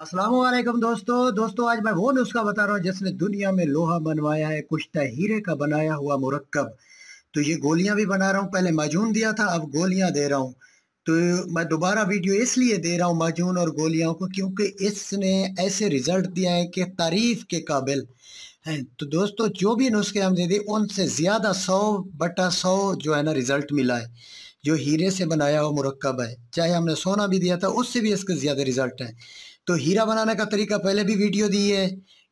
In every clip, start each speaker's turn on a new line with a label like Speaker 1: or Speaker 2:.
Speaker 1: अस्सलाम वालेकुम दोस्तों आज मैं वो नुस्खा बता रहा हूँ जिसने दुनिया में लोहा बनवाया है। कुश्ता हीरे का बनाया हुआ मुरक्कब। तो ये गोलियां भी बना रहा हूँ, पहले माजून दिया था, अब गोलियां दे रहा हूँ। तो मैं दोबारा वीडियो इसलिए दे रहा हूँ माजून और गोलियों को, क्योंकि इसने ऐसे रिजल्ट दिया है कि तारीफ के काबिल है। तो दोस्तों जो भी नुस्खे हम दे दिए उनसे ज्यादा 100/100 जो है ना रिजल्ट मिला है। जो हीरे से बनाया हुआ मुरक्कब है, चाहे हमने सोना भी दिया था उससे भी इसके ज्यादा रिजल्ट है। तो हीरा बनाने का तरीका पहले भी वीडियो दी है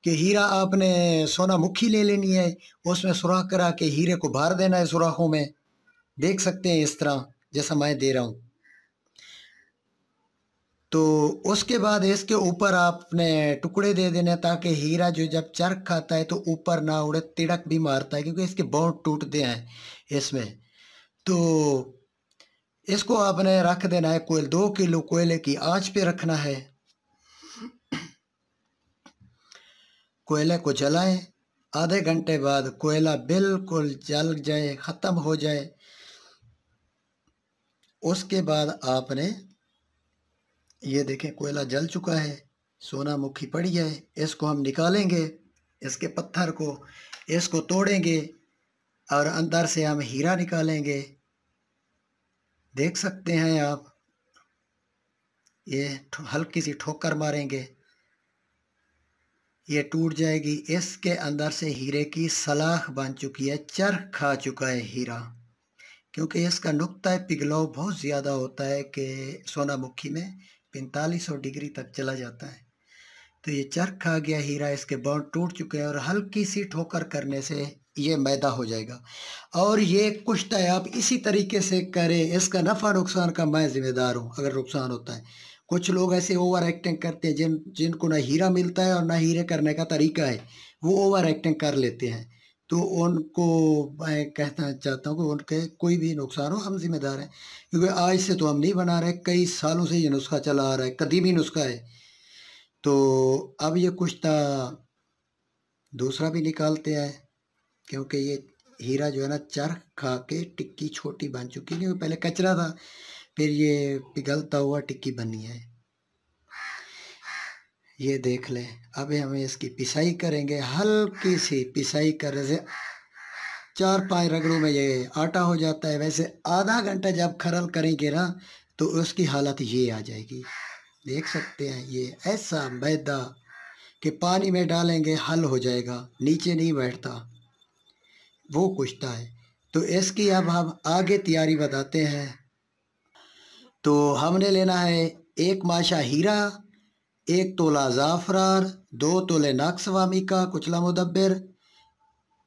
Speaker 1: कि हीरा आपने सोना मुखी ले लेनी है, उसमें सुराख करा के हीरे को भर देना है सुराखों में। देख सकते हैं इस तरह जैसा मैं दे रहा हूँ। तो उसके बाद इसके ऊपर आपने टुकड़े दे देने ताकि हीरा जो जब चरख खाता है तो ऊपर ना उड़े, तिड़क भी मारता है क्योंकि इसके बोट टूटते हैं इसमें। तो इसको आपने रख देना है, कोयल 2 किलो कोयले की आंच पे रखना है। कोयले को जलाएं, आधे घंटे बाद कोयला बिल्कुल जल जाए, ख़त्म हो जाए, उसके बाद आपने ये देखें कोयला जल चुका है, सोना मुखी पड़ी है। इसको हम निकालेंगे, इसके पत्थर को, इसको तोड़ेंगे और अंदर से हम हीरा निकालेंगे। देख सकते हैं आप, ये हल्की सी ठोकर मारेंगे, ये टूट जाएगी। इसके अंदर से हीरे की सलाख बन चुकी है, चरख खा चुका है हीरा, क्योंकि इसका नुक्ता पिघलाव बहुत ज़्यादा होता है कि सोनामुखी में 4500 डिग्री तक चला जाता है। तो ये चरख खा गया हीरा, इसके बॉन्ड टूट चुके हैं और हल्की सी ठोकर करने से ये मैदा हो जाएगा। और ये कुश्ता है, आप इसी तरीके से करें। इसका नफ़ा नुकसान का मैं जिम्मेदार हूँ अगर नुकसान होता है। कुछ लोग ऐसे ओवर एक्टिंग करते हैं जिनको ना हीरा मिलता है और ना हीरे करने का तरीका है, वो ओवर एक्टिंग कर लेते हैं। तो उनको मैं कहना चाहता हूँ कि उनके कोई भी नुकसान हो हम जिम्मेदार हैं, क्योंकि आज से तो हम नहीं बना रहे, कई सालों से ये नुस्खा चला आ रहा है, कदीमी नुस्खा है। तो अब ये कुश्ता दूसरा भी निकालते हैं, क्योंकि ये हीरा जो है ना चरख खा के टिक्की छोटी बन चुकी है, क्योंकि पहले कचरा था, फिर ये पिघलता हुआ टिक्की बनी है। ये देख लें। अब हमें इसकी पिसाई करेंगे, हल्की सी पिसाई करने से 4-5 रगड़ों में ये आटा हो जाता है। वैसे आधा घंटा जब खरल करेंगे ना तो उसकी हालत ये आ जाएगी। देख सकते हैं ये ऐसा मैदा कि पानी में डालेंगे हल हो जाएगा, नीचे नहीं बैठता, वो कुश्ता है। तो इसकी अब हम आगे तैयारी बताते हैं। तो हमने लेना है 1 माशा हीरा, 1 तोला ज़ाफ़रान, 2 तोले नागस्वामी का कुचला मुदब्बिर,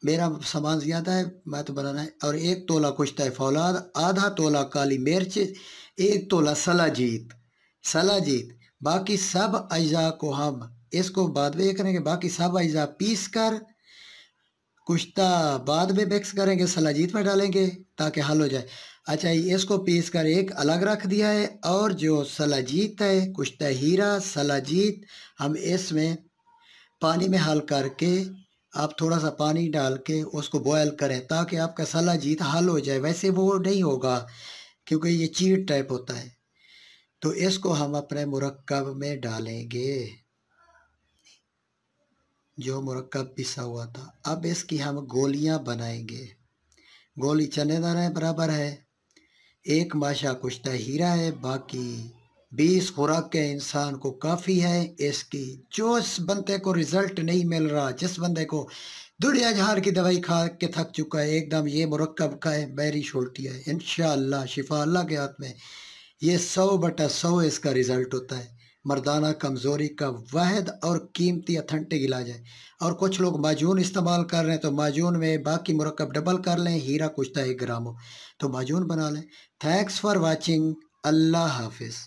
Speaker 1: मेरा सामान ज़्यादा है मैं तो बनाना है, और 1 तोला कुश्ता फौलाद, आधा तोला काली मिर्च, 1 तोला सलाजीत। बाकी सब अज्जा को हम इसको बाद में करेंगे, बाकी सब अज्जा पीस कर कुश्ता बाद में मिक्स करेंगे, सलाजीत में डालेंगे ताकि हल हो जाए। अच्छा, इसको पीस कर एक अलग रख दिया है, और जो सलाजीत है, कुश्ता हीरा सलाजीत, हम इसमें पानी में हल करके आप थोड़ा सा पानी डाल के उसको बॉयल करें ताकि आपका सलाजीत हल हो जाए। वैसे वो नहीं होगा क्योंकि ये चीट टाइप होता है। तो इसको हम अपने मुरक्कब में डालेंगे, जो मुरक्कब पिसा हुआ था। अब इसकी हम गोलियां बनाएंगे। गोली चनेदार है, बराबर है। 1 माशा कुश्ता हीरा है, बाकी 20 खुराक के इंसान को काफ़ी है इसकी। जो इस बंदे को रिजल्ट नहीं मिल रहा, जिस बंदे को दुनिया जहार की दवाई खा के थक चुका है, एकदम ये मुरक्कब खाए, मेरी छोटी है, इंशाअल्लाह शिफा अल्लाह के हाथ में। ये 100/100 इसका रिजल्ट होता है। मर्दाना कमज़ोरी का वाहिद और कीमती अथेंटिक इलाज है। और कुछ लोग माजून इस्तेमाल कर रहे हैं, तो माजून में बाकी मुरक्कब डबल कर लें, हीरा कुश्ता 1 ग्राम हो तो माजून बना लें। Thanks for watching. अल्लाह हाफिज़।